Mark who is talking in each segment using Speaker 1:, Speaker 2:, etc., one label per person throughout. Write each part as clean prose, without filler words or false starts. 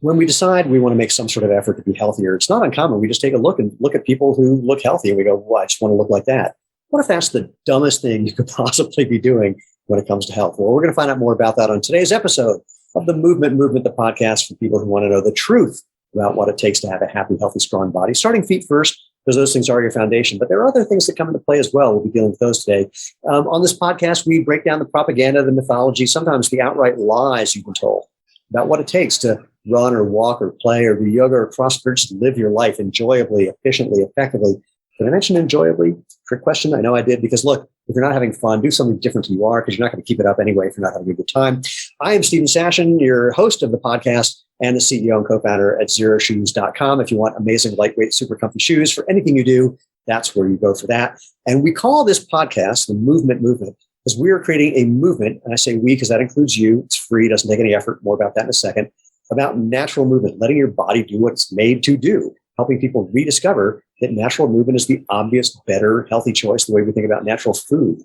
Speaker 1: when we decide we want to make some sort of effort to be healthier, it's not uncommon. We just take a look at people who look healthy and we go, well, I just want to look like that. What if that's the dumbest thing you could possibly be doing when it comes to health? Well, we're going to find out more about that on today's episode of the Movement, the podcast for people who want to know the truth about what it takes to have a happy, healthy, strong body. Starting feet first, because those things are your foundation. But there are other things that come into play as well. We'll be dealing with those today. On this podcast, we break down the propaganda, the mythology, sometimes the outright lies you've been told about what it takes to run or walk or play or do yoga or CrossFit, just live your life enjoyably, efficiently, effectively. Did I mention enjoyably? Trick question. I know I did, because look, if you're not having fun, do something different than you are, because you're not going to keep it up anyway if you're not having a good time. I am Steven Sashen, your host of the podcast and the CEO and co-founder at ZeroShoes.com. If you want amazing, lightweight, super comfy shoes for anything you do, that's where you go for that. And we call this podcast the Movement, because we are creating a movement. And I say we because that includes you. It's free, doesn't take any effort. More about that in a second. About natural movement, letting your body do what it's made to do, helping people rediscover that natural movement is the obvious, better, healthy choice, the way we think about natural food.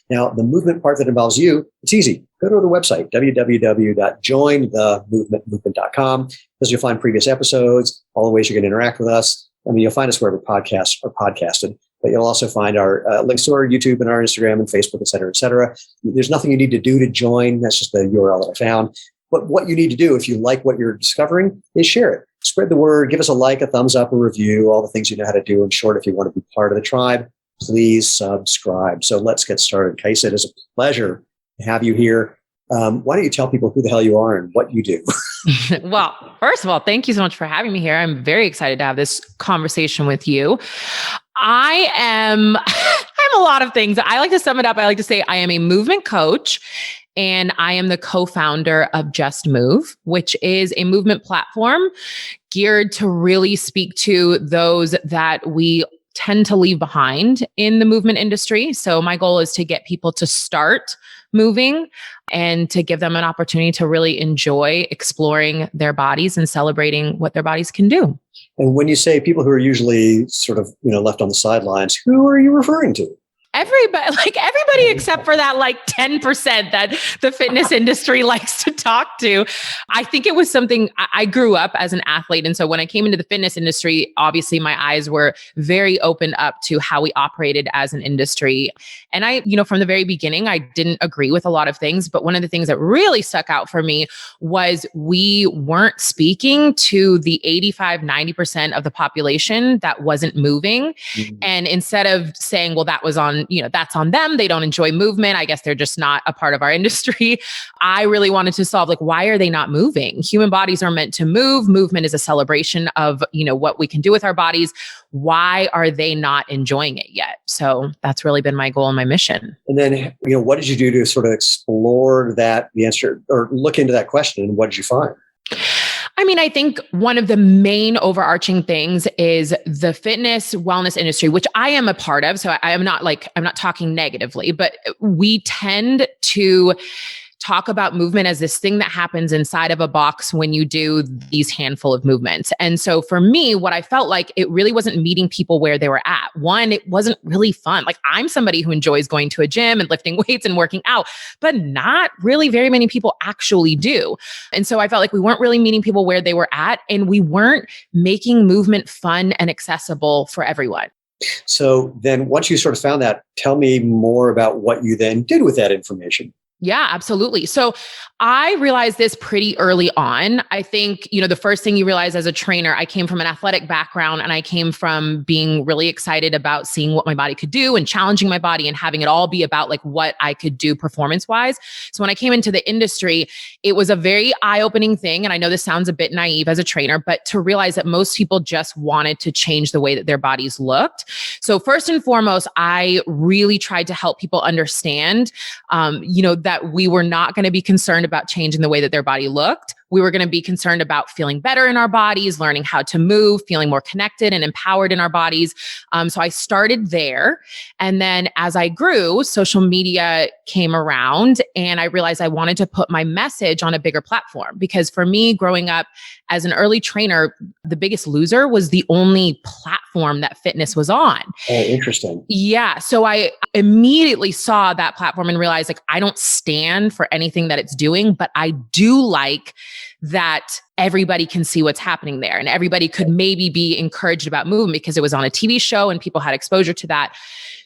Speaker 1: Now, the movement part that involves you, it's easy. Go to the website, www.jointhemovementmovement.com, because you'll find previous episodes, all the ways you can interact with us. I mean, you'll find us wherever podcasts are podcasted, but you'll also find our links to our YouTube and our Instagram and Facebook, et cetera, et cetera. There's nothing you need to do to join. That's just the URL that I found. But what you need to do if you like what you're discovering is share it. Spread the word, give us a like, a thumbs up, a review, all the things you know how to do. In short, if you want to be part of the tribe, please subscribe. So let's get started. Kaisa, it is a pleasure to have you here. Why don't you tell people who the hell you are and what you do?
Speaker 2: Well, first of all, thank you so much for having me here. I'm very excited to have this conversation with you. I'm a lot of things. I like to sum it up. I like to say I am a movement coach. And I am the co-founder of Just Move, which is a movement platform geared to really speak to those that we tend to leave behind in the movement industry. So my goal is to get people to start moving and to give them an opportunity to really enjoy exploring their bodies and celebrating what their bodies can do.
Speaker 1: And when you say people who are usually sort of, left on the sidelines, who are you referring to?
Speaker 2: Everybody except for that 10% that the fitness industry likes to talk to. I think it was something I grew up as an athlete. And so when I came into the fitness industry, obviously my eyes were very opened up to how we operated as an industry. And I, from the very beginning, I didn't agree with a lot of things. But one of the things that really stuck out for me was we weren't speaking to the 85, 90% of the population that wasn't moving. Mm-hmm. And instead of saying, well, that was that's on them. They don't enjoy movement. I guess they're just not a part of our industry. I really wanted to solve, why are they not moving? Human bodies are meant to move. Movement is a celebration of, what we can do with our bodies. Why are they not enjoying it yet? So that's really been my goal and my mission.
Speaker 1: And then, what did you do to sort of explore the answer or look into that question? And what did you find?
Speaker 2: I think one of the main overarching things is the fitness wellness industry, which I am a part of. So I'm not talking negatively, but we tend to talk about movement as this thing that happens inside of a box when you do these handful of movements. And so for me, what I felt like it really wasn't meeting people where they were at. One, it wasn't really fun. I'm somebody who enjoys going to a gym and lifting weights and working out, but not really very many people actually do. And so I felt like we weren't really meeting people where they were at, and we weren't making movement fun and accessible for everyone.
Speaker 1: So then once you sort of found that, tell me more about what you then did with that information.
Speaker 2: Yeah, absolutely. So I realized this pretty early on. I think, the first thing you realize as a trainer, I came from an athletic background, and I came from being really excited about seeing what my body could do and challenging my body and having it all be about what I could do performance-wise. So when I came into the industry, it was a very eye-opening thing. And I know this sounds a bit naive as a trainer, but to realize that most people just wanted to change the way that their bodies looked. So first and foremost, I really tried to help people understand, that we were not going to be concerned about changing the way that their body looked. We were going to be concerned about feeling better in our bodies, learning how to move, feeling more connected and empowered in our bodies. So I started there. And then as I grew, social media came around, and I realized I wanted to put my message on a bigger platform. Because for me, growing up as an early trainer, The Biggest Loser was the only platform that fitness was on.
Speaker 1: Oh, interesting.
Speaker 2: Yeah. So I immediately saw that platform and realized I don't stand for anything that it's doing, but I do like that everybody can see what's happening there and everybody could maybe be encouraged about movement because it was on a TV show and people had exposure to that.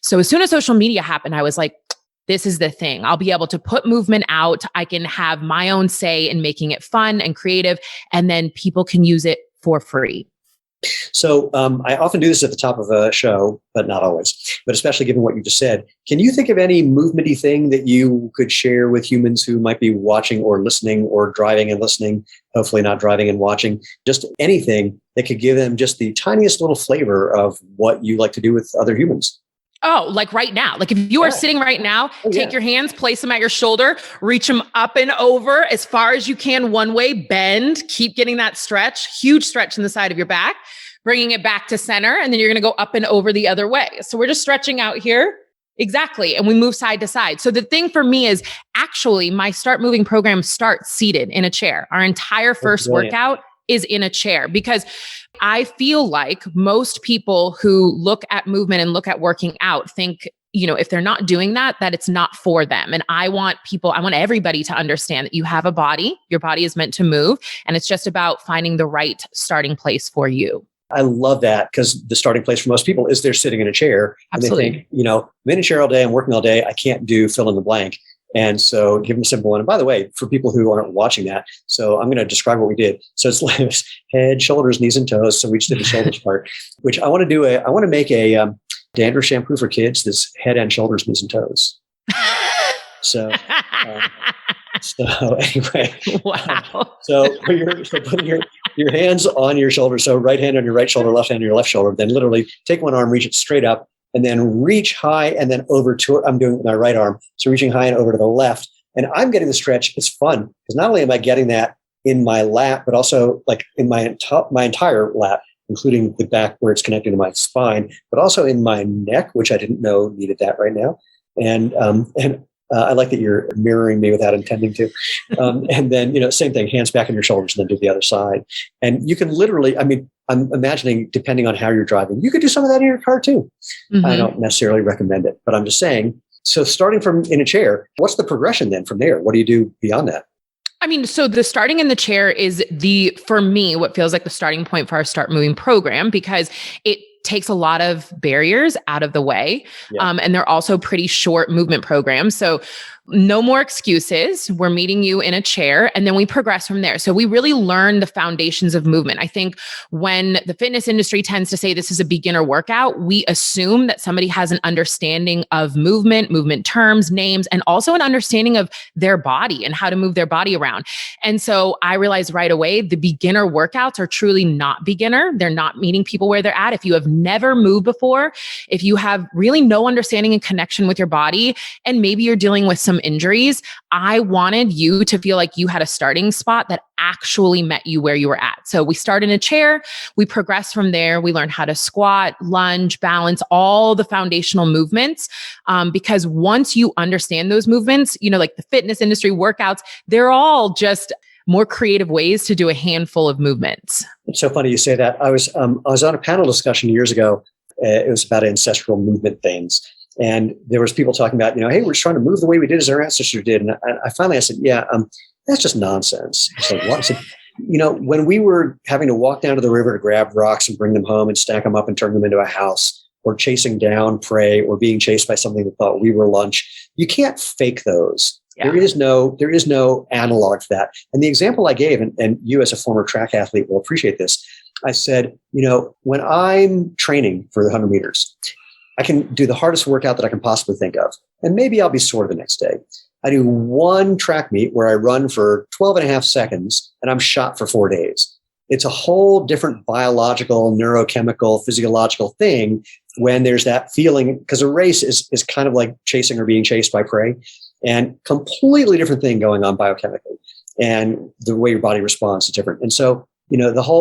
Speaker 2: So as soon as social media happened, I was like, this is the thing. I'll be able to put movement out. I can have my own say in making it fun and creative, and then people can use it for free.
Speaker 1: So I often do this at the top of a show, but not always, but especially given what you just said. Can you think of any movement-y thing that you could share with humans who might be watching or listening or driving and listening, hopefully not driving and watching, just anything that could give them just the tiniest little flavor of what you like to do with other humans?
Speaker 2: Oh, like right now. Like if you are sitting right now, take your hands, place them at your shoulder, reach them up and over as far as you can one way, bend, keep getting that stretch, huge stretch in the side of your back, bringing it back to center. And then you're going to go up and over the other way. So we're just stretching out here. Exactly. And we move side to side. So the thing for me is actually my Start Moving program starts seated in a chair. Our entire first workout is in a chair because I feel like most people who look at movement and look at working out think, if they're not doing that, that it's not for them. And I want everybody to understand that you have a body, your body is meant to move, and it's just about finding the right starting place for you.
Speaker 1: I love that because the starting place for most people is they're sitting in a chair.
Speaker 2: Absolutely.
Speaker 1: And they think, I'm in a chair all day, I'm working all day, I can't do fill in the blank. And so give them a simple one. And by the way, for people who aren't watching that, so I'm going to describe what we did. So it's like head, shoulders, knees, and toes. So we just did the shoulders part, which I want to make a dandruff shampoo for kids that's head and shoulders, knees, and toes. So anyway.
Speaker 2: Wow.
Speaker 1: So putting your hands on your shoulder. So right hand on your right shoulder, left hand on your left shoulder. Then literally take one arm, reach it straight up, and then reach high and then over to it. I'm doing it with my right arm. So reaching high and over to the left. And I'm getting the stretch. It's fun because not only am I getting that in my lap, but also like in my entire lap, including the back where it's connected to my spine, but also in my neck, which I didn't know needed that right now. And I like that you're mirroring me without intending to. And then, same thing, hands back on your shoulders and then do the other side. And you can literally, I'm imagining, depending on how you're driving, you could do some of that in your car too. Mm-hmm. I don't necessarily recommend it, but I'm just saying, so starting from in a chair, what's the progression then from there? What do you do beyond that?
Speaker 2: So the starting in the chair is for me, what feels like the starting point for our Start Moving program, because it takes a lot of barriers out of the way. Yeah. And they're also pretty short movement programs. So no more excuses. We're meeting you in a chair and then we progress from there. So we really learn the foundations of movement. I think when the fitness industry tends to say this is a beginner workout, we assume that somebody has an understanding of movement terms, names, and also an understanding of their body and how to move their body around. And so I realized right away, the beginner workouts are truly not beginner. They're not meeting people where they're at. If you have never moved before, if you have really no understanding and connection with your body, and maybe you're dealing with some injuries, I wanted you to feel like you had a starting spot that actually met you where you were at. So we start in a chair, we progress from there. We learn how to squat, lunge, balance, all the foundational movements. Because once you understand those movements, like the fitness industry workouts, they're all just more creative ways to do a handful of movements. It's
Speaker 1: so funny you say that. I was on a panel discussion years ago. It was about ancestral movement things. And there was people talking about, hey, we're just trying to move the way we did as our ancestors did. And I finally said, that's just nonsense. I said, what? I said, when we were having to walk down to the river to grab rocks and bring them home and stack them up and turn them into a house, or chasing down prey, or being chased by something that thought we were lunch, you can't fake those. Yeah. There is no analog to that. And the example I gave, and you as a former track athlete will appreciate this. I said, when I'm training for the 100 meters, I can do the hardest workout that I can possibly think of. And maybe I'll be sore the next day. I do one track meet where I run for 12 and a half seconds and I'm shot for 4 days. It's a whole different biological, neurochemical, physiological thing when there's that feeling, because a race is kind of like chasing or being chased by prey, and completely different thing going on biochemically. And the way your body responds is different. And so,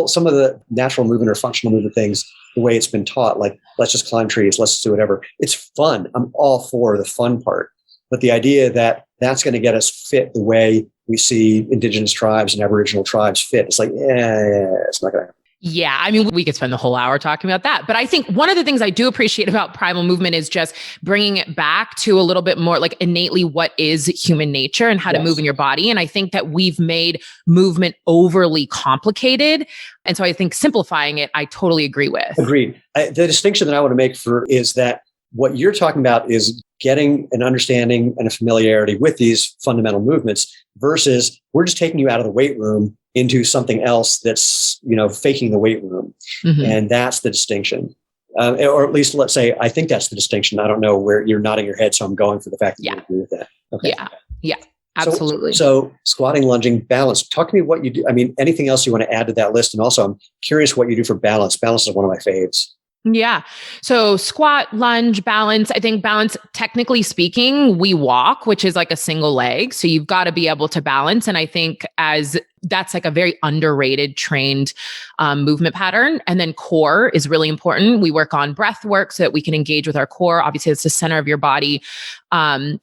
Speaker 1: some of the natural movement or functional movement things, the way it's been taught, like, let's just climb trees, let's do whatever. It's fun. I'm all for the fun part. But the idea that that's going to get us fit the way we see indigenous tribes and Aboriginal tribes fit, it's like, it's not going to happen.
Speaker 2: Yeah, I mean, we could spend the whole hour talking about that. But I think one of the things I do appreciate about primal movement is just bringing it back to a little bit more like innately what is human nature and how to move in your body. And I think that we've made movement overly complicated. And so I think simplifying it, I totally agree with.
Speaker 1: Agreed. The distinction that I want to make is that what you're talking about is getting an understanding and a familiarity with these fundamental movements versus we're just taking you out of the weight room into something else that's, faking the weight room. Mm-hmm. And that's the distinction. Or at least let's say, I think that's the distinction. I don't know where you're nodding your head. So I'm going for the fact that you agree with that. Okay.
Speaker 2: Yeah, absolutely.
Speaker 1: So squatting, lunging, balance. Talk to me what you do. I mean, anything else you want to add to that list? And also I'm curious what you do for balance. Balance is one of my faves.
Speaker 2: Yeah. So squat, lunge, balance. I think balance, technically speaking, we walk, which is like a single leg. So you've got to be able to balance. And I think that's like a very underrated trained movement pattern. And then core is really important. We work on breath work so that we can engage with our core. Obviously, it's the center of your body. And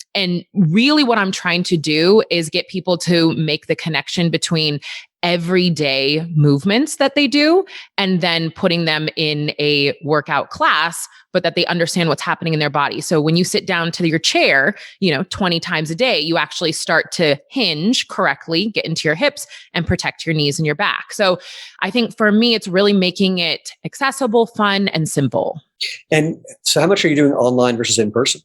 Speaker 2: really what I'm trying to do is get people to make the connection between everyday movements that they do and then putting them in a workout class, but that they understand what's happening in their body. So when you sit down to your chair, 20 times a day, you actually start to hinge correctly, get into your hips and protect your knees and your back. So I think for me, it's really making it accessible, fun, and simple.
Speaker 1: And so how much are you doing online versus in person?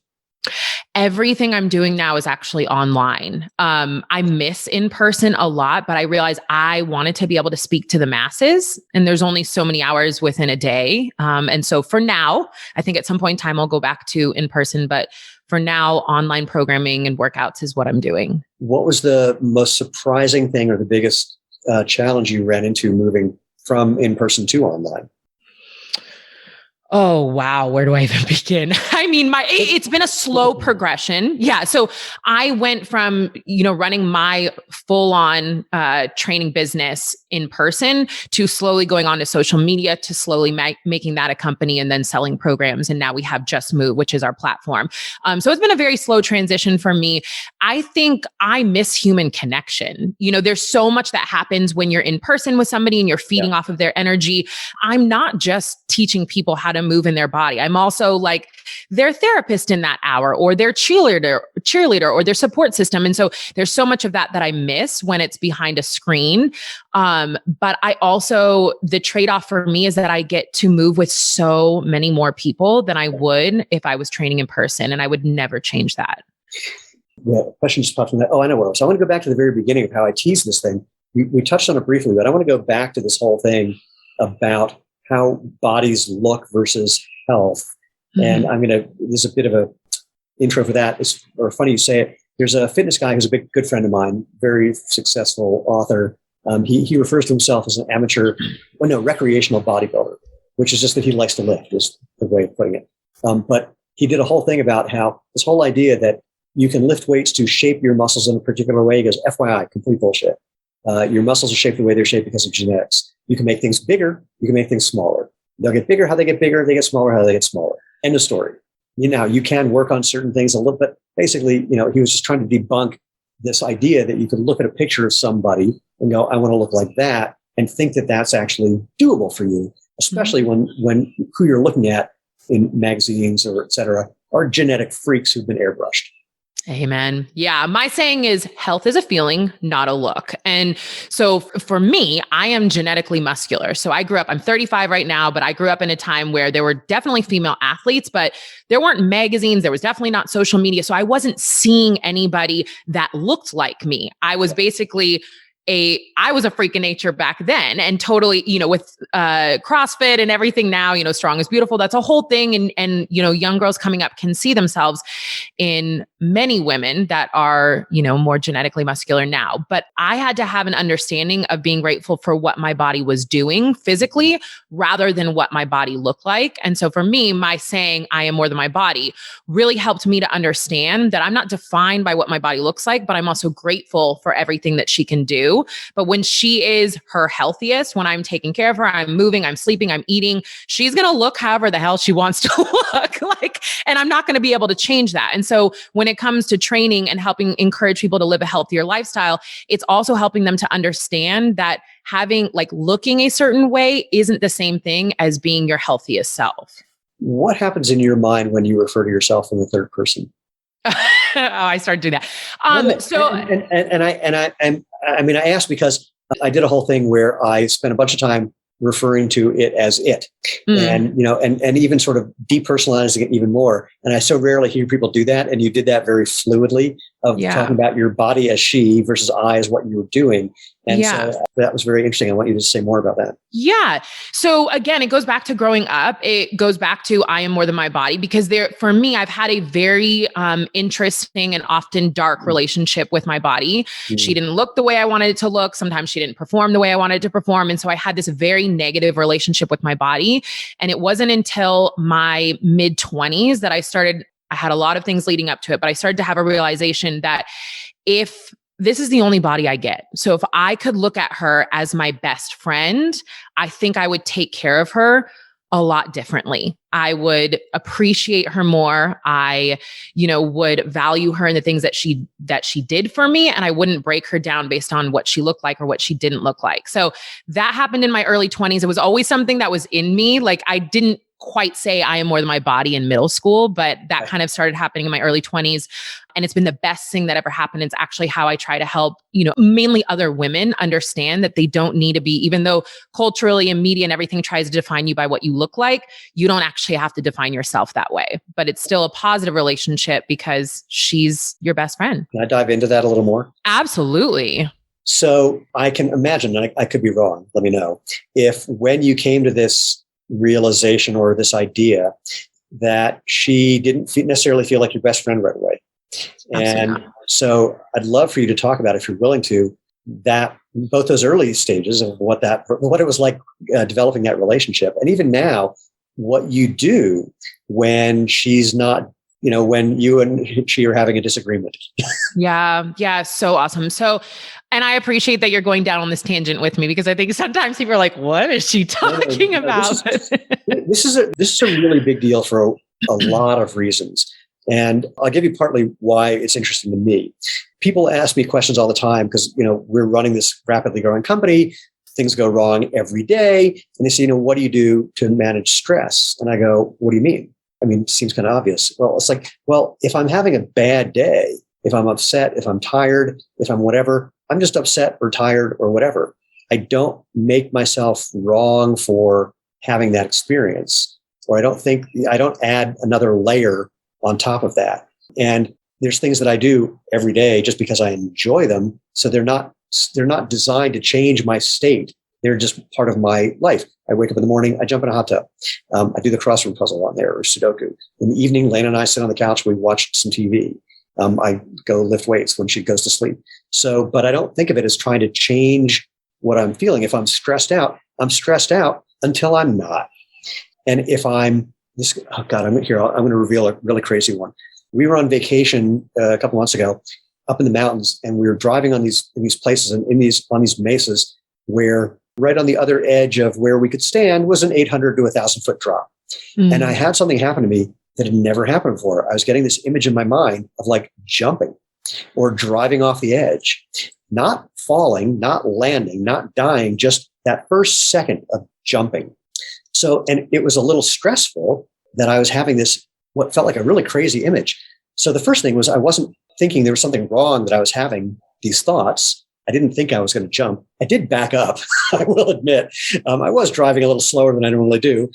Speaker 2: Everything I'm doing now is actually online. I miss in person a lot, but I realized I wanted to be able to speak to the masses, and there's only so many hours within a day. And so for now, I think at some point in time, I'll go back to in person, but for now, online programming and workouts is what I'm doing.
Speaker 1: What was the most surprising thing or the biggest challenge you ran into moving from in person to online?
Speaker 2: Oh, wow. Where do I even begin? I mean, it's been a slow progression. Yeah. So I went from, running my full on training business in person to slowly going on to social media to slowly making that a company and then selling programs. And now we have Just Move, which is our platform. So it's been a very slow transition for me. I think I miss human connection. There's so much that happens when you're in person with somebody and you're feeding off of their energy. I'm not just teaching people how to move in their body. I'm also like their therapist in that hour or their cheerleader or their support system. And so there's so much of that I miss when it's behind a screen. But I also, the trade-off for me is that I get to move with so many more people than I would if I was training in person, and I would never change that.
Speaker 1: Yeah, question just popped from that. Oh, I know where. So I want to go back to the very beginning of how I teased this thing. We touched on it briefly, but I want to go back to this whole thing about how bodies look versus health. Mm-hmm. And this is a bit of a intro for that. Or funny you say it. There's a fitness guy who's a good friend of mine, very successful author. He refers to himself as an recreational bodybuilder, which is just that he likes to lift, is the way of putting it. But he did a whole thing about how this whole idea that you can lift weights to shape your muscles in a particular way. He goes, FYI, complete bullshit. Your muscles are shaped the way they're shaped because of genetics. You can make things bigger. You can make things smaller. They'll get bigger how they get bigger. They get smaller how they get smaller. End of story. You can work on certain things a little bit. Basically, he was just trying to debunk this idea that you could look at a picture of somebody and go, I want to look like that, and think that that's actually doable for you, especially when who you're looking at in magazines or et cetera are genetic freaks who've been airbrushed.
Speaker 2: Amen. Yeah. My saying is health is a feeling, not a look. And so for me, I am genetically muscular. So I'm 35 right now, but I grew up in a time where there were definitely female athletes, but there weren't magazines. There was definitely not social media. So I wasn't seeing anybody that looked like me. I was basically I was a freak of nature back then, and totally, with CrossFit and everything now, strong is beautiful. That's a whole thing. And young girls coming up can see themselves in many women that are, more genetically muscular now. But I had to have an understanding of being grateful for what my body was doing physically rather than what my body looked like. And so for me, my saying, I am more than my body, really helped me to understand that I'm not defined by what my body looks like, but I'm also grateful for everything that she can do. do. But when she is her healthiest, when I'm taking care of her, I'm moving, I'm sleeping, I'm eating, she's going to look however the hell she wants to look like, and I'm not going to be able to change that. And so when it comes to training and helping encourage people to live a healthier lifestyle, it's also helping them to understand that having like looking a certain way isn't the same thing as being your healthiest self.
Speaker 1: What happens in your mind when you refer to yourself in the third person?
Speaker 2: I started doing that.
Speaker 1: I mean, I asked because I did a whole thing where I spent a bunch of time referring to it as it, and even sort of depersonalizing it even more. And I so rarely hear people do that. And you did that very fluidly of talking about your body as she versus I as what you were doing. And so that was very interesting. I want you to say more about that.
Speaker 2: Yeah. So again, it goes back to growing up. It goes back to I am more than my body, because for me, I've had a very interesting and often dark relationship with my body. She didn't look the way I wanted it to look. Sometimes she didn't perform the way I wanted it to perform. And so I had this very negative relationship with my body. And it wasn't until my mid-20s that I had a lot of things leading up to it, but I started to have a realization that if this is the only body I get. So if I could look at her as my best friend, I think I would take care of her a lot differently. I would appreciate her more. I, would value her in the things that she did for me. And I wouldn't break her down based on what she looked like or what she didn't look like. So that happened in my early 20s. It was always something that was in me. Like I didn't quite say I am more than my body in middle school, but that kind of started happening in my early 20s. And it's been the best thing that ever happened. It's actually how I try to help, mainly other women understand that they don't need to be, even though culturally and media and everything tries to define you by what you look like, you don't actually have to define yourself that way. But it's still a positive relationship because she's your best friend.
Speaker 1: Can I dive into that a little more?
Speaker 2: Absolutely.
Speaker 1: So I can imagine, and I could be wrong, let me know, if when you came to this realization or this idea that she didn't necessarily feel like your best friend right away. And so I'd love for you to talk about, if you're willing to, that both those early stages of what it was like developing that relationship. And even now, what you do when she's not, when you and she are having a disagreement.
Speaker 2: Yeah. So awesome. So, and I appreciate that you're going down on this tangent with me, because I think sometimes people are like, what is she talking about?
Speaker 1: This is a really big deal for a lot of reasons. And I'll give you partly why it's interesting to me. People ask me questions all the time because, we're running this rapidly growing company. Things go wrong every day. And they say, what do you do to manage stress? And I go, what do you mean? I mean, it seems kind of obvious. Well, it's like, if I'm having a bad day, if I'm upset, if I'm tired, if I'm whatever, I'm just upset or tired or whatever. I don't make myself wrong for having that experience, or I don't add another layer on top of that. And there's things that I do every day just because I enjoy them. So they're not designed to change my state. They're just part of my life. I wake up in the morning, I jump in a hot tub. I do the crossword puzzle on there, or Sudoku. In the evening, Lana and I sit on the couch, we watch some TV. I go lift weights when she goes to sleep. So, but I don't think of it as trying to change what I'm feeling. If I'm stressed out until I'm not. And if I'm I'm going to reveal a really crazy one. We were on vacation a couple months ago up in the mountains, and we were driving on these places and on these mesas where right on the other edge of where we could stand was an 800 to 1,000 foot drop. And I had something happen to me that had never happened before. I was getting this image in my mind of like jumping or driving off the edge, not falling, not landing, not dying, just that first second of jumping. So, and it was a little stressful that I was having this, what felt like a really crazy image. So the first thing was I wasn't thinking there was something wrong that I was having these thoughts. I didn't think I was going to jump. I did back up, I will admit. I was driving a little slower than I normally do,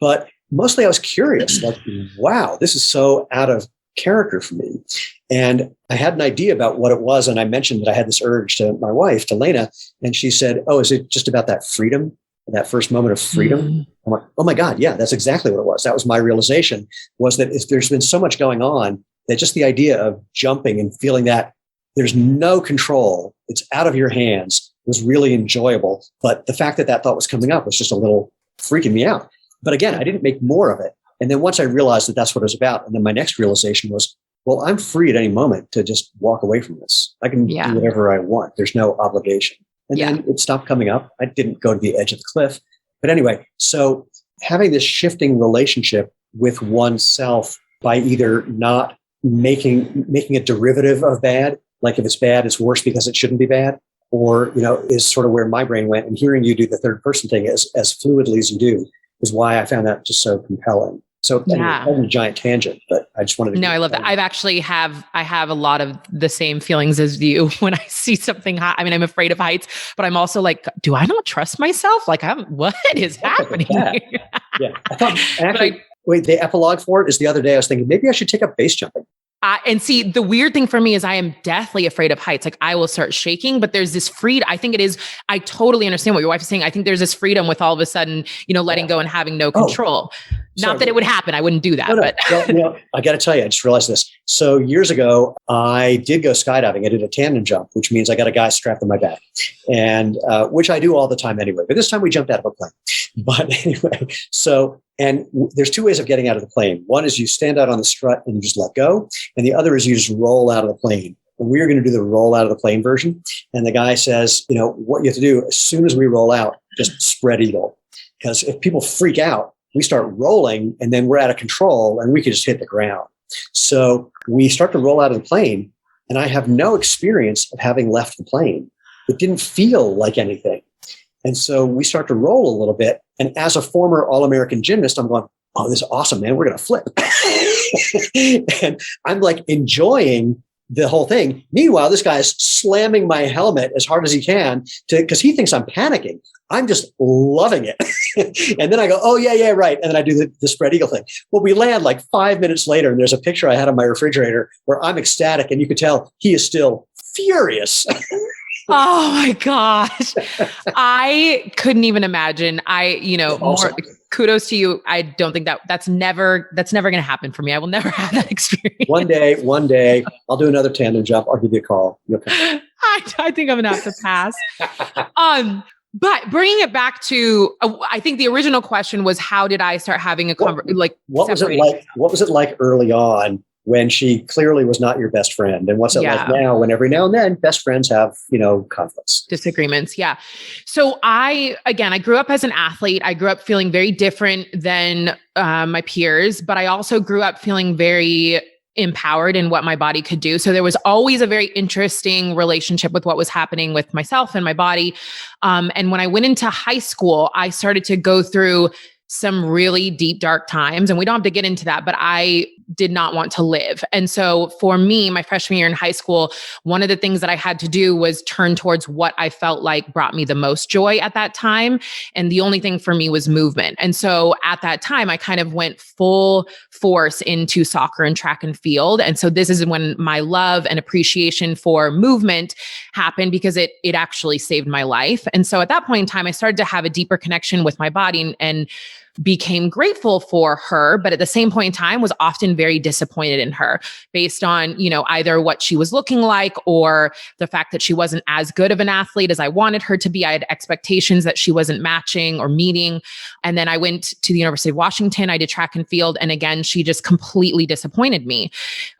Speaker 1: but mostly I was curious, like, wow, this is so out of character for me. And I had an idea about what it was. And I mentioned that I had this urge to my wife, to Lena, and she said, oh, is it just about that freedom, that first moment of freedom? I'm like, oh my God, yeah, that's exactly what it was. That was my realization, was that if there's been so much going on, that just the idea of jumping and feeling that there's no control, it's out of your hands, was really enjoyable. But the fact that thought was coming up was just a little freaking me out. But again, I didn't make more of it. And then once I realized that that's what it was about, and then my next realization was, well, I'm free at any moment to just walk away from this. I can do whatever I want. There's no obligation. And then it stopped coming up. I didn't go to the edge of the cliff. But anyway, so having this shifting relationship with oneself by either not making a derivative of bad, like if it's bad, it's worse because it shouldn't be bad, or, is sort of where my brain went. And hearing you do the third person thing as fluidly as you do is why I found that just so compelling. So anyway, a giant tangent, but I just wanted to.
Speaker 2: No, I love that. I've actually I have a lot of the same feelings as you when I see something high. I mean, I'm afraid of heights, but I'm also like, do I not trust myself? Like, what is happening here?
Speaker 1: Yeah. I thought actually, the epilogue for it is the other day I was thinking maybe I should take up base jumping.
Speaker 2: And see, the weird thing for me is I am deathly afraid of heights. Like I will start shaking, but there's this freedom. I think it is, I totally understand what your wife is saying. I think there's this freedom with all of a sudden, letting go and having no control. Not that it would happen. I wouldn't do that. But
Speaker 1: well, I got to tell you, I just realized this. So years ago, I did go skydiving. I did a tandem jump, which means I got a guy strapped on my back, and which I do all the time anyway. But this time we jumped out of a plane. But anyway, there's two ways of getting out of the plane. One is you stand out on the strut and you just let go. And the other is you just roll out of the plane. And we're going to do the roll out of the plane version. And the guy says, what you have to do as soon as we roll out, just spread eagle. Because if people freak out, we start rolling and then we're out of control and we can just hit the ground. So we start to roll out of the plane and I have no experience of having left the plane. It didn't feel like anything. And so we start to roll a little bit. And as a former All-American gymnast, I'm going, oh, this is awesome, man. We're going to flip. And I'm like enjoying the whole thing. Meanwhile, this guy is slamming my helmet as hard as he can because he thinks I'm panicking. I'm just loving it. And then I go, oh, yeah, right. And then I do the spread eagle thing. Well, we land like 5 minutes later, and there's a picture I had on my refrigerator where I'm ecstatic, and you could tell he is still furious.
Speaker 2: Oh my gosh. I couldn't even imagine. More kudos to you. I don't think that's never going to happen for me. I will never have that experience. One
Speaker 1: day, I'll do another tandem jump. I'll give you a call.
Speaker 2: I think I'm going to have to pass. But bringing it back to, I think the original question was, how did I start having a conversation?
Speaker 1: What was it like? What was it like early on when she clearly was not your best friend? And what's it like now when every now and then best friends have, conflicts,
Speaker 2: disagreements? Yeah. So I grew up as an athlete. I grew up feeling very different than my peers, but I also grew up feeling very empowered in what my body could do. So there was always a very interesting relationship with what was happening with myself and my body. And when I went into high school, I started to go through some really deep, dark times. And we don't have to get into that, but I did not want to live. And so for me, my freshman year in high school, one of the things that I had to do was turn towards what I felt like brought me the most joy at that time. And the only thing for me was movement. And so at that time, I kind of went full force into soccer and track and field. And so this is when my love and appreciation for movement happened, because it actually saved my life. And so at that point in time, I started to have a deeper connection with my body and became grateful for her, but at the same point in time was often very disappointed in her based on, either what she was looking like or the fact that she wasn't as good of an athlete as I wanted her to be. I had expectations that she wasn't matching or meeting. And then I went to the University of Washington. I did track and field. And again, she just completely disappointed me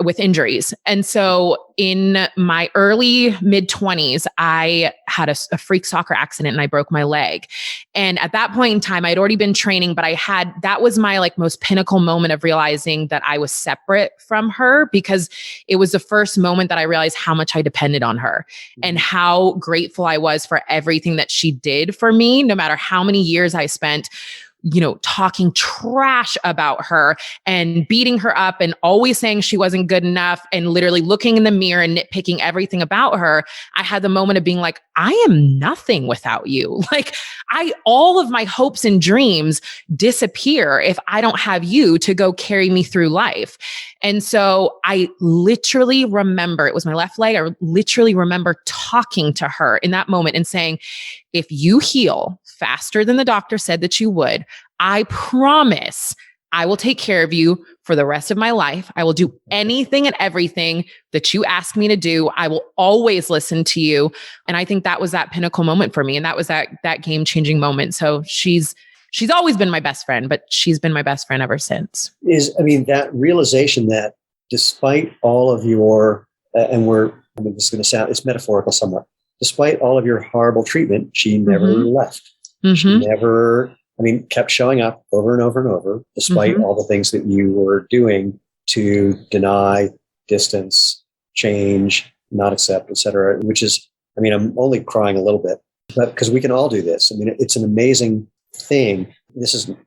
Speaker 2: with injuries. And so in my early mid-20s, I had a freak soccer accident and I broke my leg. And at that point in time, I'd already been training, but that was my most pinnacle moment of realizing that I was separate from her, because it was the first moment that I realized how much I depended on her and how grateful I was for everything that she did for me, no matter how many years I spent talking trash about her and beating her up and always saying she wasn't good enough and literally looking in the mirror and nitpicking everything about her. I had the moment of being like, I am nothing without you. All of my hopes and dreams disappear if I don't have you to go carry me through life. And so I literally remember, it was my left leg. I literally remember talking to her in that moment and saying, if you heal faster than the doctor said that you would, I promise I will take care of you for the rest of my life. I will do anything and everything that you ask me to do. I will always listen to you. And I think that was that pinnacle moment for me. And that was that game-changing moment. So she's always been my best friend, but she's been my best friend ever since.
Speaker 1: That realization that despite all of your, this is going to sound, it's metaphorical somewhat, despite all of your horrible treatment, she never left. She never, kept showing up over and over and over, despite all the things that you were doing to deny, distance, change, not accept, et cetera, which is, I'm only crying a little bit, but because we can all do this. It's an amazing thing.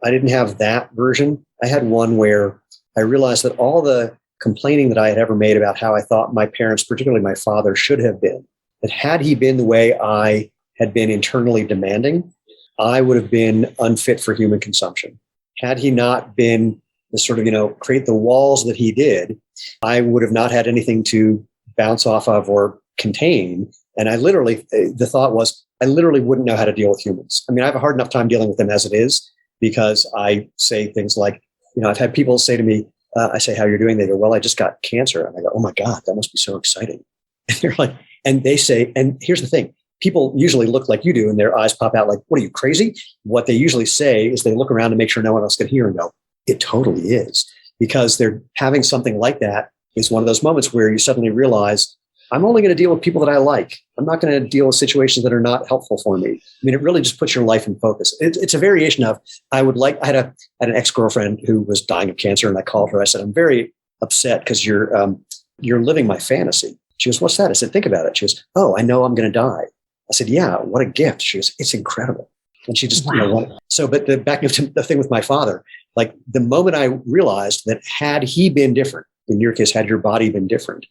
Speaker 1: I didn't have that version. I had one where I realized that all the complaining that I had ever made about how I thought my parents, particularly my father, should have been, that had he been the way I had been internally demanding, I would have been unfit for human consumption. Had he not been the sort of, create the walls that he did, I would have not had anything to bounce off of or contain. And the thought was, I literally wouldn't know how to deal with humans. I have a hard enough time dealing with them as it is, because I say things like, I've had people say to me, I say, how you're doing? They go, well, I just got cancer. And I go, oh my God, that must be so exciting. And they're like, and they say, and here's the thing, people usually look like you do and their eyes pop out like, what are you, crazy? What they usually say is they look around to make sure no one else can hear and go, it totally is. Because they're having something like that is one of those moments where you suddenly realize, I'm only going to deal with people that I like. I'm not going to deal with situations that are not helpful for me. It really just puts your life in focus. It's a variation of, I had an ex-girlfriend who was dying of cancer, and I called her. I said, I'm very upset because you're living my fantasy. She goes, what's that? I said, think about it. She goes, oh, I know I'm going to die. I said, yeah, what a gift. She goes, it's incredible. And she just,
Speaker 2: wow.
Speaker 1: But back to the thing with my father, like the moment I realized that had he been different, in your case, had your body been different,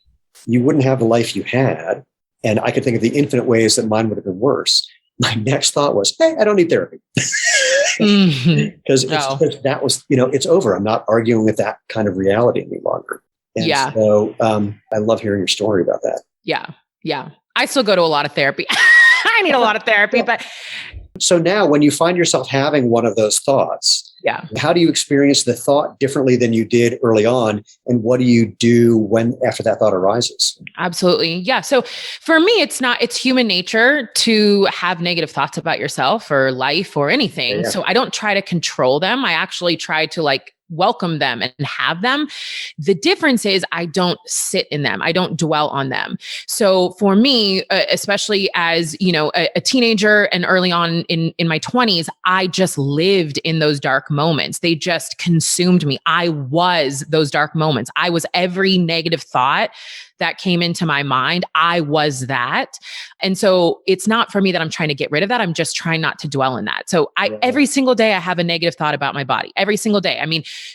Speaker 1: you wouldn't have the life you had. And I could think of the infinite ways that mine would have been worse. My next thought was, hey, I don't need therapy. Because that was, it's over. I'm not arguing with that kind of reality any longer. And so I love hearing your story about that.
Speaker 2: Yeah. Yeah. I still go to a lot of therapy. I need a lot of therapy, but.
Speaker 1: So now when you find yourself having one of those thoughts, how do you experience the thought differently than you did early on? And what do you do after that thought arises?
Speaker 2: Absolutely. Yeah. So for me, it's human nature to have negative thoughts about yourself or life or anything. Yeah. So I don't try to control them. I actually try to welcome them and have them. The difference is I don't sit in them. I don't dwell on them. So for me, especially as, a teenager and early on in my 20s, I just lived in those dark moments. They just consumed me. I was those dark moments. I was every negative thought that came into my mind. I was that. And so it's not for me that I'm trying to get rid of that. I'm just trying not to dwell in that. So every single day I have a negative thought about my body. Every single day.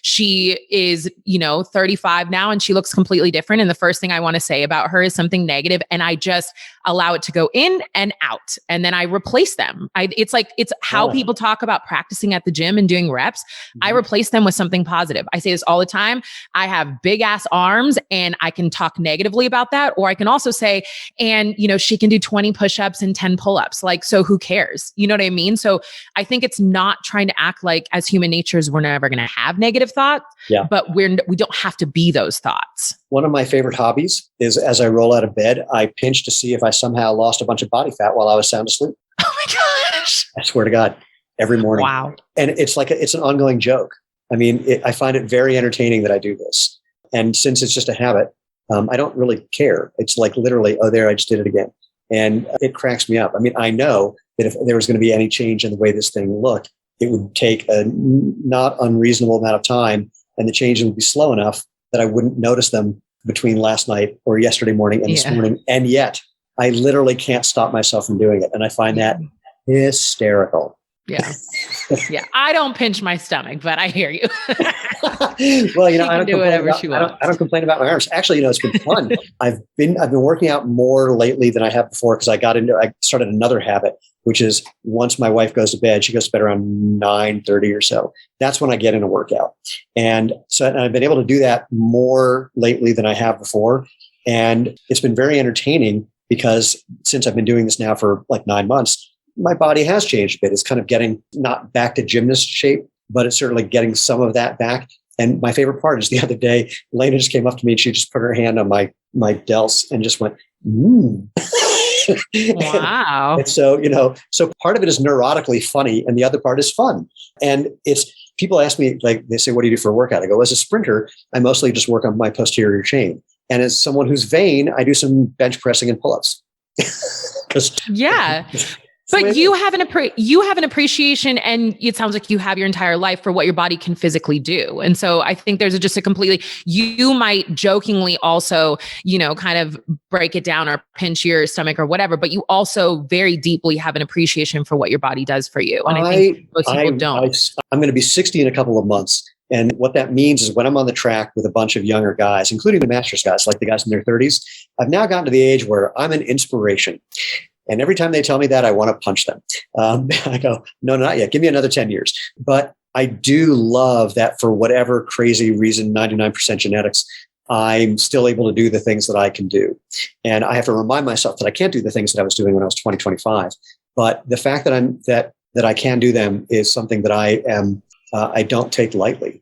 Speaker 2: She is, 35 now and she looks completely different. And the first thing I want to say about her is something negative, and I just allow it to go in and out. And then I replace them. It's how people talk about practicing at the gym and doing reps. I replace them with something positive. I say this all the time. I have big ass arms and I can talk negatively about that. Or I can also say, and she can do 20 push-ups and 10 pull-ups. So who cares? You know what I mean? So I think it's not trying to act like as human natures, we're never going to have negative thoughts, but we don't have to be those thoughts.
Speaker 1: One of my favorite hobbies is as I roll out of bed, I pinch to see if I somehow lost a bunch of body fat while I was sound asleep.
Speaker 2: Oh my gosh.
Speaker 1: I swear to God, every morning.
Speaker 2: Wow.
Speaker 1: And it's it's an ongoing joke. I find it very entertaining that I do this. And since it's just a habit, I don't really care. It's literally, oh, there, I just did it again. And it cracks me up. I know that if there was going to be any change in the way this thing looked, it would take a not unreasonable amount of time, and the change would be slow enough that I wouldn't notice them between last night or yesterday morning and this morning. And yet I literally can't stop myself from doing it. And I find that hysterical.
Speaker 2: Yeah. Yeah. I don't pinch my stomach, but I hear you.
Speaker 1: Well, I don't do whatever she wants. I don't complain about my arms. Actually, it's been fun. I've been working out more lately than I have before, because I started another habit, which is once my wife goes to bed, she goes to bed around 9:30 or so. That's when I get in a workout. And I've been able to do that more lately than I have before. And it's been very entertaining, because since I've been doing this now for 9 months, my body has changed a bit. It's kind of getting not back to gymnast shape, but it's certainly getting some of that back. And my favorite part is the other day, Lena just came up to me and she just put her hand on my delts and just went,
Speaker 2: Wow.
Speaker 1: And so, so part of it is neurotically funny and the other part is fun. And people ask me, they say, what do you do for a workout? I go, as a sprinter, I mostly just work on my posterior chain. And as someone who's vain, I do some bench pressing and pull-ups.
Speaker 2: Yeah. But you have an appreciation, and it sounds like you have your entire life for what your body can physically do. And so I think there's just a completely, you might jokingly also, kind of break it down or pinch your stomach or whatever, but you also very deeply have an appreciation for what your body does for you. And I think most people don't.
Speaker 1: I'm going to be 60 in a couple of months. And what that means is when I'm on the track with a bunch of younger guys, including the masters guys, like the guys in their 30s, I've now gotten to the age where I'm an inspiration. And every time they tell me that, I want to punch them. I go, no, not yet. Give me another 10 years. But I do love that for whatever crazy reason, 99% genetics, I'm still able to do the things that I can do. And I have to remind myself that I can't do the things that I was doing when I was 20, 25. But the fact that I can do them is something that I don't take lightly.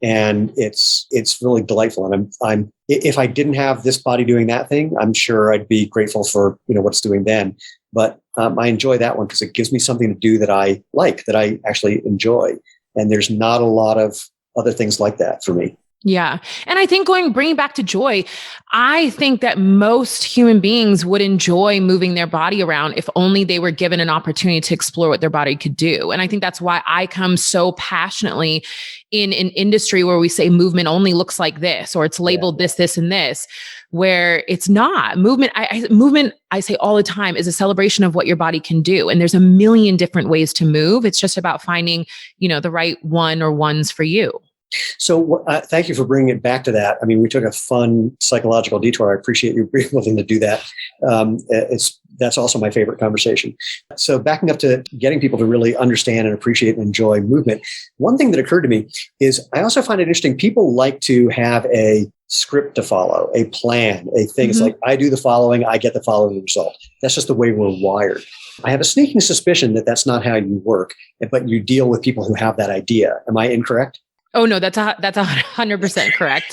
Speaker 1: And it's really delightful. And I'm if I didn't have this body doing that thing, I'm sure I'd be grateful for what it's doing then. But I enjoy that one because it gives me something to do that I like, that I actually enjoy. And there's not a lot of other things like that for me.
Speaker 2: Yeah. And I think bringing back to joy, I think that most human beings would enjoy moving their body around if only they were given an opportunity to explore what their body could do. And I think that's why I come so passionately in an industry where we say movement only looks like this, or it's labeled this, this, and this, where it's not. Movement, I say all the time, is a celebration of what your body can do. And there's a million different ways to move. It's just about finding, the right one or ones for you.
Speaker 1: So thank you for bringing it back to that. I mean, we took a fun psychological detour. I appreciate you being willing to do that. That's also my favorite conversation. So backing up to getting people to really understand and appreciate and enjoy movement, one thing that occurred to me is I also find it interesting. People like to have a script to follow, a plan, a thing. It's like, I do the following, I get the following result. That's just the way we're wired. I have a sneaking suspicion that that's not how you work, but you deal with people who have that idea. Am I incorrect?
Speaker 2: Oh no, that's 100% correct.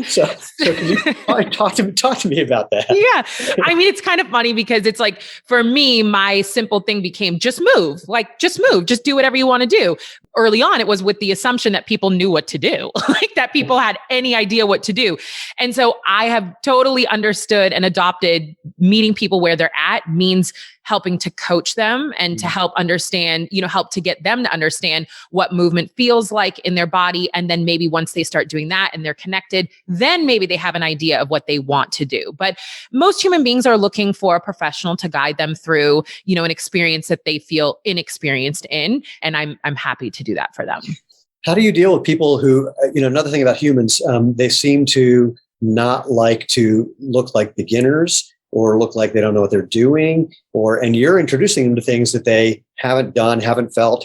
Speaker 1: so can you talk to me about that?
Speaker 2: Yeah. I mean, it's kind of funny because it's like, for me, my simple thing became just move, just do whatever you want to do. Early on, it was with the assumption that people knew what to do, like that people had any idea what to do. And so I have totally understood and adopted meeting people where they're at means helping to coach them and to help understand, help to get them to understand what movement feels like in their body. And then maybe once they start doing that and they're connected, then maybe they have an idea of what they want to do. But most human beings are looking for a professional to guide them through, an experience that they feel inexperienced in. And I'm happy to do that for them.
Speaker 1: How do you deal with people who, another thing about humans, they seem to not like to look like beginners or look like they don't know what they're doing, and you're introducing them to things that they haven't done, haven't felt,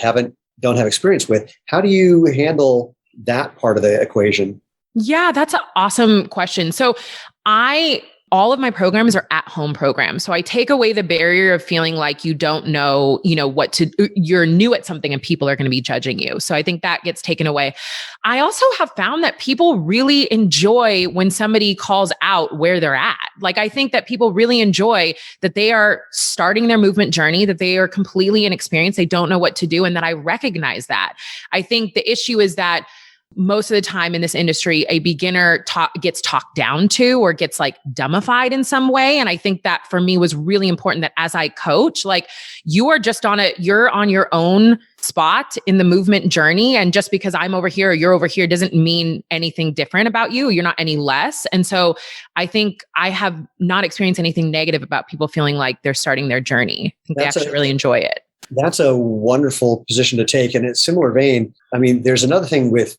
Speaker 1: don't have experience with. How do you handle that part of the equation?
Speaker 2: Yeah, that's an awesome question. So all of my programs are at-home programs. So I take away the barrier of feeling like you don't know, you're new at something and people are going to be judging you. So I think that gets taken away. I also have found that people really enjoy when somebody calls out where they're at. Like, I think that people really enjoy that they are starting their movement journey, that they are completely inexperienced, they don't know what to do, and that I recognize that. I think the issue is that most of the time in this industry, a beginner gets talked down to or gets like dumbified in some way. And I think that for me was really important that as I coach, like you're on your own spot in the movement journey. And just because I'm over here or you're over here doesn't mean anything different about you. You're not any less. And so I think I have not experienced anything negative about people feeling like they're starting their journey. I think they actually really enjoy it.
Speaker 1: That's a wonderful position to take. And in a similar vein, I mean, there's another thing with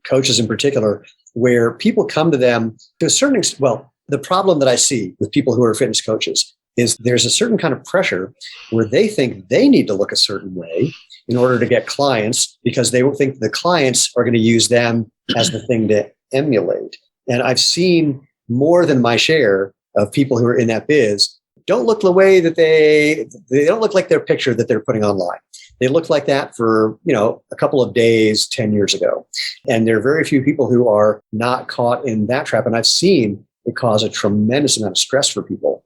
Speaker 1: coaches in particular, where people come to them to a certain extent. Well, the problem that I see with people who are fitness coaches is there's a certain kind of pressure where they think they need to look a certain way in order to get clients because they will think the clients are going to use them as the thing to emulate. And I've seen more than my share of people who are in that biz don't look the way that they don't look like their picture that they're putting online. They looked like that for, a couple of days 10 years ago. And there are very few people who are not caught in that trap. And I've seen it cause a tremendous amount of stress for people.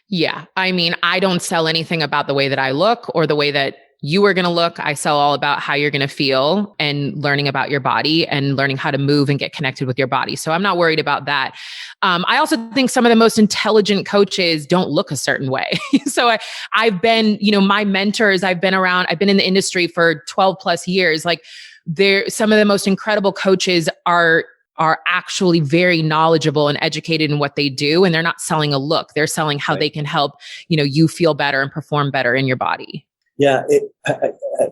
Speaker 2: Yeah. I mean, I don't sell anything about the way that I look or the way that you are going to look. I sell all about how you're going to feel and learning about your body and learning how to move and get connected with your body. So I'm not worried about that. I also think some of the most intelligent coaches don't look a certain way. So I've been, my mentors, I've been in the industry for 12 plus years. Like some of the most incredible coaches are actually very knowledgeable and educated in what they do. And they're not selling a look. They're selling how they can help, you feel better and perform better in your body.
Speaker 1: Yeah,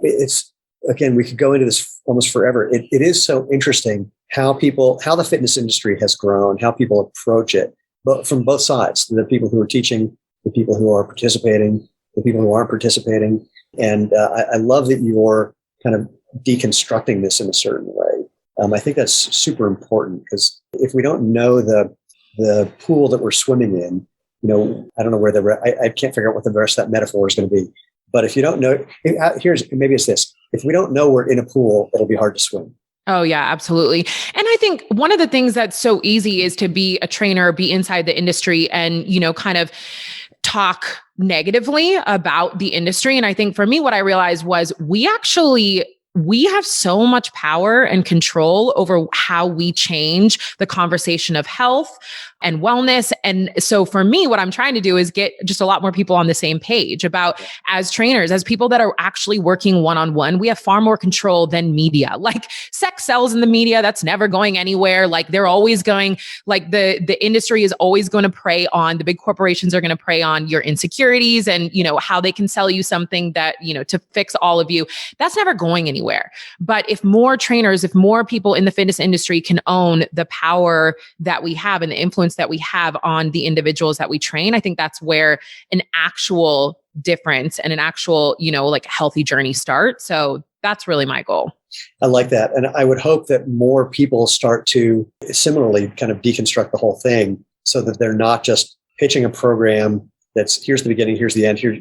Speaker 1: it's, again, we could go into this almost forever. It is so interesting how the fitness industry has grown, how people approach it, but from both sides, the people who are teaching, the people who are participating, the people who aren't participating. And I love that you're kind of deconstructing this in a certain way. I think that's super important, because if we don't know the pool that we're swimming in, I don't know where I can't figure out what the rest of that metaphor is going to be. But if you don't know, maybe it's this. If we don't know we're in a pool, it'll be hard to swim.
Speaker 2: Oh, yeah, absolutely. And I think one of the things that's so easy is to be a trainer, be inside the industry and, kind of talk negatively about the industry. And I think for me, what I realized was we have so much power and control over how we change the conversation of health and wellness. And so for me, what I'm trying to do is get just a lot more people on the same page about, as trainers, as people that are actually working one-on-one, we have far more control than media. Like sex sells in the media. That's never going anywhere. Like they're always going, like the industry is always going to prey on, the big corporations are going to prey on your insecurities and, how they can sell you something that, to fix all of you. That's never going anywhere. But if more trainers, if more people in the fitness industry can own the power that we have and the influence that we have on the individuals that we train, I think that's where an actual difference and an actual, healthy journey starts. So that's really my goal.
Speaker 1: I like that. And I would hope that more people start to similarly kind of deconstruct the whole thing, so that they're not just pitching a program that's here's the beginning, here's the end, here,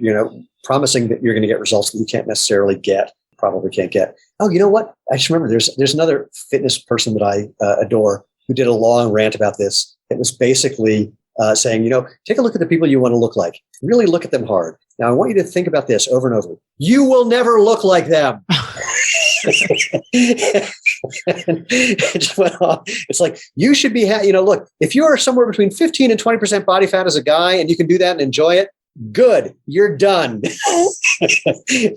Speaker 1: promising that you're going to get results that you can't necessarily get, probably can't get. Oh, you know what? I just remember there's another fitness person that I adore who did a long rant about this. It was basically saying, take a look at the people you want to look like. Really look at them hard. Now, I want you to think about this over and over. You will never look like them. It just went off. It's like, you should be, look, if you are somewhere between 15 and 20% body fat as a guy and you can do that and enjoy it, good, you're done.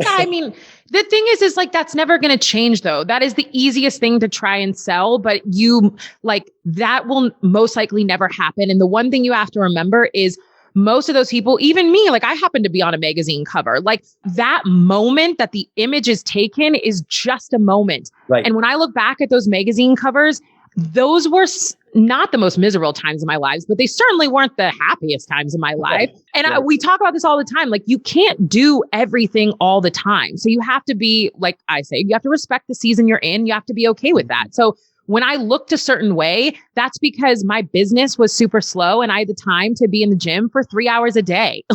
Speaker 2: I mean, the thing is like, that's never going to change though. That is the easiest thing to try and sell, but that will most likely never happen. And the one thing you have to remember is most of those people, even me, like I happen to be on a magazine cover, like that moment that the image is taken is just a moment.
Speaker 1: Right.
Speaker 2: And when I look back at those magazine covers, those were not the most miserable times of my lives, but they certainly weren't the happiest times of my life. And we talk about this all the time. Like you can't do everything all the time. So you have to be, like I say, you have to respect the season you're in. You have to be okay with that. So when I looked a certain way, that's because my business was super slow and I had the time to be in the gym for 3 hours a day.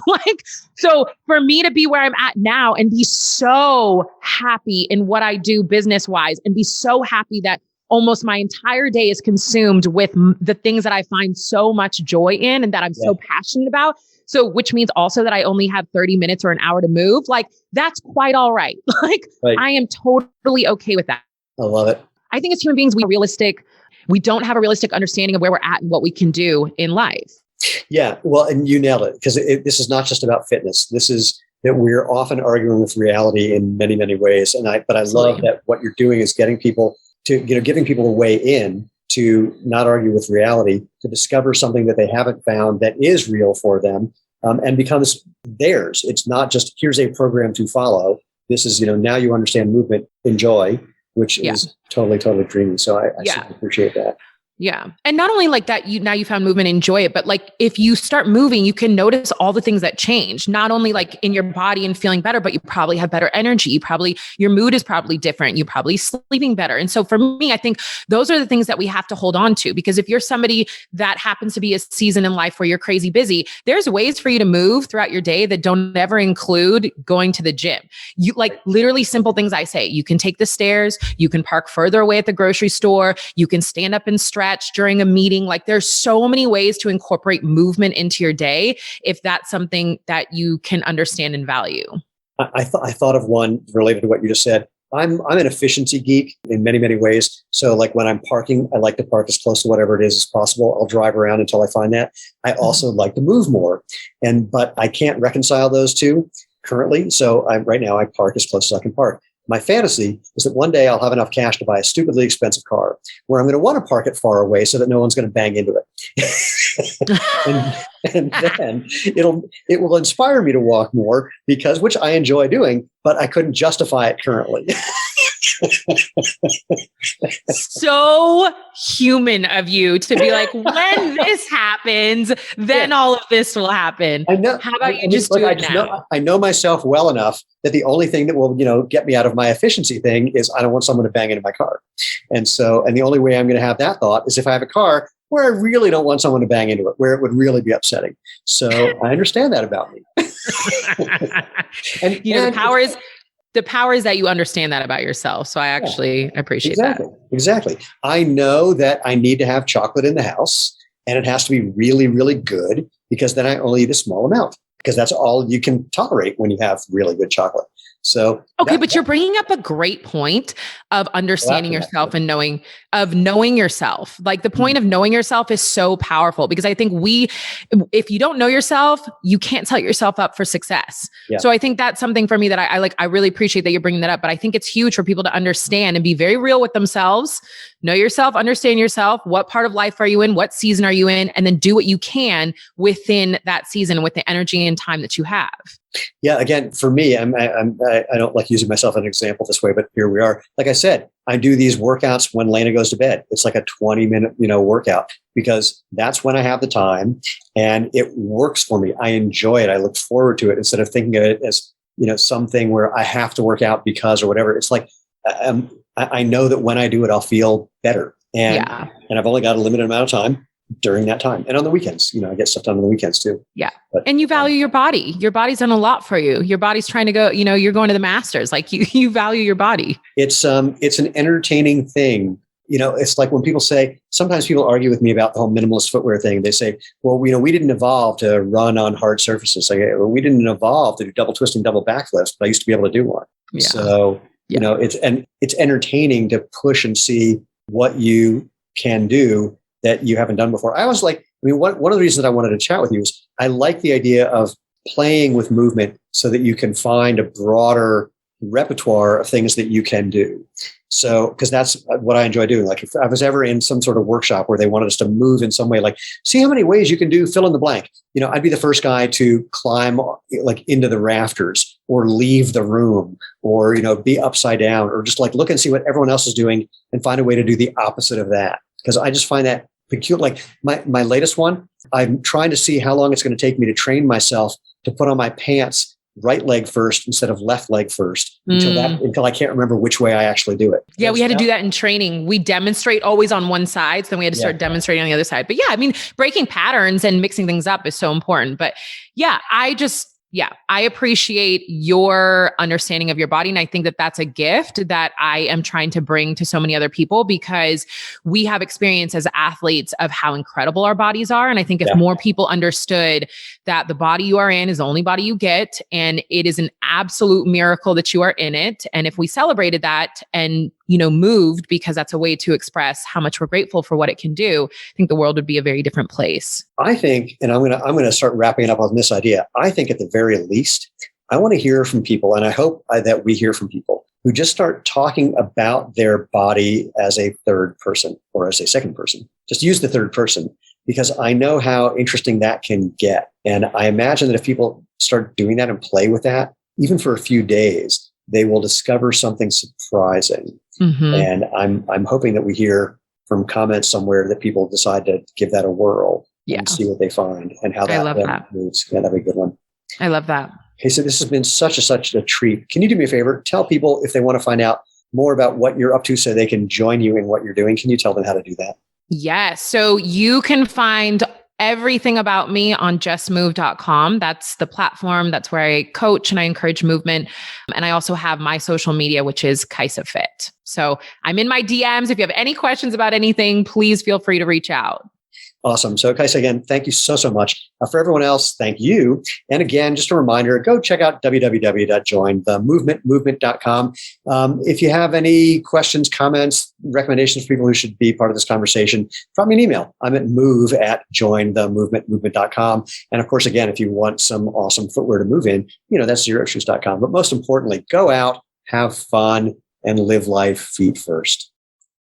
Speaker 2: So for me to be where I'm at now and be so happy in what I do business wise and be so happy that almost my entire day is consumed with the things that I find so much joy in and that I'm so passionate about. So, which means also that I only have 30 minutes or an hour to move. Like that's quite all right. I am totally okay with that.
Speaker 1: I love it.
Speaker 2: I think as human beings, we don't have a realistic understanding of where we're at and what we can do in life.
Speaker 1: Yeah. Well, and you nailed it, because this is not just about fitness. This is that we're often arguing with reality in many, many ways. But I love that what you're doing is getting people to, giving people a way in to not argue with reality, to discover something that they haven't found that is real for them, and becomes theirs. It's not just, here's a program to follow. This is, now you understand movement, enjoy, which is totally, totally dreamy. So I super appreciate that.
Speaker 2: Yeah. And not only like that, now you found movement, enjoy it, but like if you start moving, you can notice all the things that change, not only like in your body and feeling better, but you probably have better energy. Your mood is probably different. You're probably sleeping better. And so for me, I think those are the things that we have to hold on to, because if you're somebody that happens to be a season in life where you're crazy busy, there's ways for you to move throughout your day that don't ever include going to the gym. You like literally simple things I say, you can take the stairs, you can park further away at the grocery store, you can stand up and stretch during a meeting. Like there's so many ways to incorporate movement into your day if that's something that you can understand and value.
Speaker 1: I thought of one related to what you just said. I'm an efficiency geek in many, many ways. So like when I'm parking, I like to park as close to whatever it is as possible. I'll drive around until I find that. I also like to move more. But I can't reconcile those two currently. So right now I park as close as I can park. My fantasy is that one day I'll have enough cash to buy a stupidly expensive car where I'm going to want to park it far away so that no one's going to bang into it. and then it will inspire me to walk more which I enjoy doing, but I couldn't justify it currently.
Speaker 2: So human of you to be like, when this happens, then all of this will happen.
Speaker 1: I know.
Speaker 2: How about you just do it now?
Speaker 1: I know myself well enough that the only thing that will, get me out of my efficiency thing is I don't want someone to bang into my car. And the only way I'm going to have that thought is if I have a car where I really don't want someone to bang into it, where it would really be upsetting. So I understand that about me.
Speaker 2: The power is that you understand that about yourself. So I actually appreciate that.
Speaker 1: Exactly. I know that I need to have chocolate in the house and it has to be really, really good because then I only eat a small amount because that's all you can tolerate when you have really good chocolate. So
Speaker 2: but you're bringing up a great point of understanding yourself and knowing yourself. Like the point of knowing yourself is so powerful because I think if you don't know yourself, you can't set yourself up for success. Yeah. So I think that's something for me that I like. I really appreciate that you're bringing that up, but I think it's huge for people to understand and be very real with themselves. Know yourself, understand yourself. What part of life are you in? What season are you in? And then do what you can within that season with the energy and time that you have.
Speaker 1: Yeah. Again, for me, I don't like using myself as an example this way, but here we are. Like I said, I do these workouts when Lena goes to bed. It's like a 20-minute, workout because that's when I have the time and it works for me. I enjoy it. I look forward to it instead of thinking of it as, something where I have to work out because or whatever. It's like, I know that when I do it, I'll feel better. And I've only got a limited amount of time during that time. And on the weekends, I get stuff done on the weekends too. Yeah. But,
Speaker 2: and you value your body. Your body's done a lot for you. Your body's trying to go, you're going to the Masters. Like you value your body.
Speaker 1: It's an entertaining thing. It's like when people say, sometimes people argue with me about the whole minimalist footwear thing. They say, well, we didn't evolve to run on hard surfaces. Like we didn't evolve to do double twist and double backflips, but I used to be able to do one. Yeah. So, it's entertaining to push and see what you can do that you haven't done before. I was like, one of the reasons that I wanted to chat with you is I like the idea of playing with movement so that you can find a broader repertoire of things that you can do. So, because that's what I enjoy doing. Like if I was ever in some sort of workshop where they wanted us to move in some way, like see how many ways you can do fill in the blank. I'd be the first guy to climb like into the rafters or leave the room or, be upside down or just like look and see what everyone else is doing and find a way to do the opposite of that. Because I just find that peculiar. Like my latest one, I'm trying to see how long it's going to take me to train myself to put on my pants right leg first instead of left leg first until I can't remember which way I actually do it.
Speaker 2: Yeah, we had to do that in training. We demonstrate always on one side, so then we had to start demonstrating on the other side. But yeah, breaking patterns and mixing things up is so important. But yeah, I appreciate your understanding of your body. And I think that that's a gift that I am trying to bring to so many other people because we have experience as athletes of how incredible our bodies are. And I think if more people understood that the body you are in is the only body you get, and it is an absolute miracle that you are in it. And if we celebrated that and, moved because that's a way to express how much we're grateful for what it can do, I think the world would be a very different place.
Speaker 1: I think, and I'm going to start wrapping it up on this idea. I think at the very least, I want to hear from people, and I hope that we hear from people who just start talking about their body as a third person or as a second person. Just use the third person because I know how interesting that can get. And I imagine that if people start doing that and play with that, even for a few days, they will discover something surprising. Mm-hmm. And I'm hoping that we hear from comments somewhere that people decide to give that a whirl and see what they find and how that moves. Yeah, that'd be a good one.
Speaker 2: I love that.
Speaker 1: Okay, so this has been such a treat. Can you do me a favor? Tell people if they want to find out more about what you're up to so they can join you in what you're doing. Can you tell them how to do that?
Speaker 2: Yes. So you can find everything about me on justmove.com. That's the platform. That's where I coach and I encourage movement. And I also have my social media, which is Kaisa Fit. So I'm in my DMs. If you have any questions about anything, please feel free to reach out.
Speaker 1: Awesome. So Kaisa, again, thank you so much. For everyone else, thank you. And again, just a reminder, go check out www.jointhemovementmovement.com. If you have any questions, comments, recommendations for people who should be part of this conversation, drop me an email. I'm at move@jointhemovementmovement.com. And of course, again, if you want some awesome footwear to move in, that's zeroshoes.com. But most importantly, go out, have fun, and live life feet first.